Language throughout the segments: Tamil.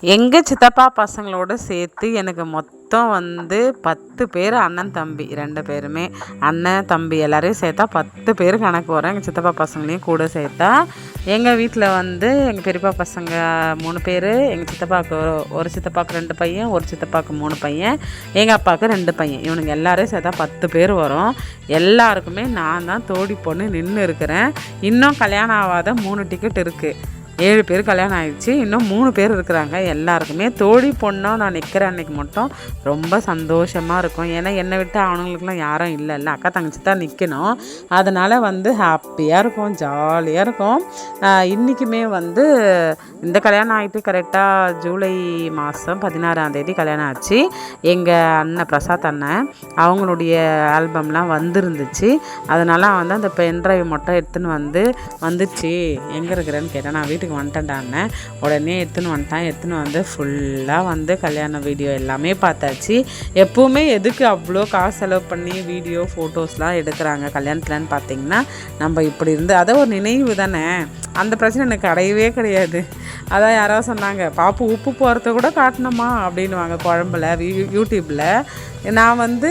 எங்கள் சித்தப்பா பசங்களோடு சேர்த்து எனக்கு மொத்தம் வந்து 10 பேர், அண்ணன் தம்பி 2 பேருமே. அண்ணன் தம்பி எல்லோரையும் சேர்த்தா 10 பேர் கணக்கு வரும். எங்கள் சித்தப்பா பசங்களையும் கூட சேர்த்தா எங்கள் வீட்டில் வந்து எங்கள் பெரியப்பா பசங்க 3 பேர், எங்கள் சித்தப்பாவுக்கு ஒரு சித்தப்பாவுக்கு 2 பையன், ஒரு சித்தப்பாவுக்கு 3 பையன், எங்கள் அப்பாவுக்கு 2 பையன். இவனுங்க எல்லோரையும் சேர்த்தா 10 பேர் வரும். எல்லாருக்குமே நான் தான் தோடி பொண்ணு நின்று இருக்கிறேன். இன்னும் கல்யாணம் ஆகாத 3 டிக்கெட் இருக்குது. 7 பேர் கல்யாணம் ஆகிடுச்சு, இன்னும் 3 பேர் இருக்கிறாங்க. எல்லாருக்குமே தோழி பொண்ணாக நான் நிற்கிறேன். அன்றைக்கி மட்டும் ரொம்ப சந்தோஷமாக இருக்கும். ஏன்னா என்னை விட்டு அவனுங்களுக்குலாம் யாரும் இல்லை, அக்கா தங்கச்சி தான் நிற்கணும். அதனால் வந்து ஹாப்பியாக இருக்கும், ஜாலியாக இருக்கும். இன்றைக்குமே வந்து இந்த கல்யாணம் ஆகிட்டு கரெக்டாக ஜூலை மாதம் 16ஆம் தேதி கல்யாணம் ஆச்சு. எங்கள் அண்ணன் பிரசாத் அண்ணன் அவங்களுடைய ஆல்பம்லாம் வந்துருந்துச்சு. அதனால் வந்து அந்த பென்ட்ரைவ் மட்டும் எடுத்துன்னு வந்துச்சு. எங்கே இருக்கிறேன்னு கேட்டேன். நான் வீட்டுக்கு வந்துட்டேன்டான்னு உடனே எடுத்துன்னு வந்து ஃபுல்லாக வந்து கல்யாண வீடியோ எல்லாமே பார்த்தாச்சு. எப்போவுமே எதுக்கு அவ்வளோ காசு செலவு பண்ணி வீடியோ ஃபோட்டோஸ்லாம் எடுக்கிறாங்க கல்யாணத்துலன்னு பார்த்தீங்கன்னா, நம்ம இப்படி இருந்து அதை ஒரு நினைவு தானே. அந்த பிரச்சனை எனக்கு கிடையவே கிடையாது. அதான் யாராவது சொன்னாங்க, பாப்பு உப்பு போகிறத கூட காட்டணுமா அப்படின்வாங்க குழம்புல யூடியூப்பில். நான் வந்து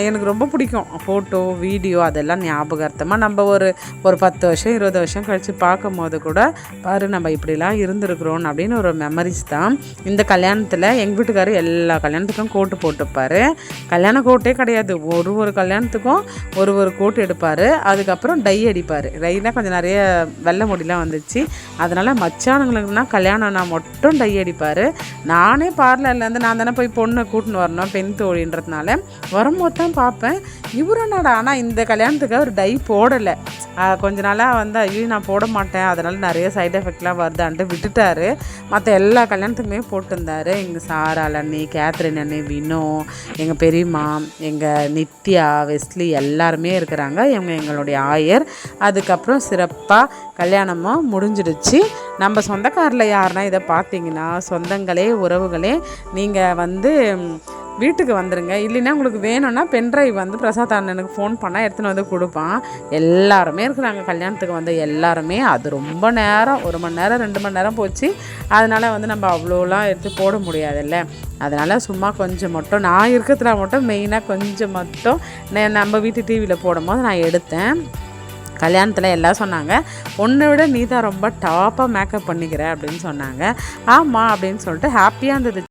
எனக்கு ரொம்ப பிடிக்கும் ஃபோட்டோ வீடியோ அதெல்லாம் ஞாபகார்த்தமாக நம்ம ஒரு 10 வருஷம் 20 வருஷம் கழித்து பார்க்கும் போது கூட பாரு நம்ம இப்படிலாம் இருந்திருக்கிறோம் அப்படின்னு ஒரு மெமரிஸ் தான். இந்த கல்யாணத்தில் எங்கள் வீட்டுக்காரர் எல்லா கல்யாணத்துக்கும் கோட்டு போட்டுப்பார். கல்யாண கோட்டே கிடையாது, ஒரு கல்யாணத்துக்கும் ஒரு கோட்டு எடுப்பார். அதுக்கப்புறம் டை அடிப்பார். டைனா கொஞ்சம் நிறைய வெள்ளை முடியெலாம் வந்துச்சு. அதனால் மச்சானுங்களுக்குனா கல்யாணம்னா மட்டும் டை அடிப்பார். நானே பார்லர்லேருந்து நான் தானே போய் பொண்ணை கூட்டின்னு வரணும், பெண் தோழின்றதுனால வரும்போது தான் பார்ப்பேன் இவரு என்னடா. ஆனால் இந்த கல்யாணத்துக்கு அவர் டை போடலை. கொஞ்ச நாளாக வந்து ஐயோ நான் போட மாட்டேன், அதனால் நிறைய சைடு எஃபெக்ட்லாம் வருதான்ட்டு விட்டுட்டார். மற்ற எல்லா கல்யாணத்துக்குமே போட்டிருந்தார். எங்கள் சாரால் அண்ணி, கேத்ரின் அண்ணி, வினோ, எங்கள் பெரியம்மா, எங்கள் நித்யா, வெஸ்லி எல்லாருமே இருக்கிறாங்க. இவங்க எங்களுடைய ஆயர். அதுக்கப்புறம் சிறப்பாக கல்யாணமும் முடிஞ்சிடுச்சு. நம்ம சொந்தக்காரில் யாருன்னா இதை பார்த்தீங்கன்னா, சொந்தங்களே உறவுகளே நீங்கள் வந்து வீட்டுக்கு வந்துடுங்க. இல்லைன்னா உங்களுக்கு வேணும்னா பென்ட்ரைவ் வந்து பிரசாத் அண்ணனுக்கு ஃபோன் பண்ணால் எடுத்துன்னு வந்து கொடுப்பான். எல்லாருமே இருக்கிறாங்க கல்யாணத்துக்கு வந்து எல்லாருமே. அது ரொம்ப நேரம் 1 மணி நேரம் 2 மணி நேரம் போச்சு. அதனால் வந்து நம்ம அவ்வளோலாம் எடுத்து போட முடியாதுல்ல. அதனால் சும்மா கொஞ்சம் மட்டும் நான் இருக்கிறதுல மட்டும் மெயினாக கொஞ்சம் மட்டும் நம்ம வீட்டு டிவியில் போடும்போது நான் எடுத்தேன். கல்யாணத்தில் எல்லாம் சொன்னாங்க, பொண்ணை விட நீ தான் ரொம்ப டாப்பாக மேக்கப் பண்ணிக்கிற அப்படின்னு சொன்னாங்க. ஆமாம் அப்படின்னு சொல்லிட்டு ஹாப்பியாக இருந்தது.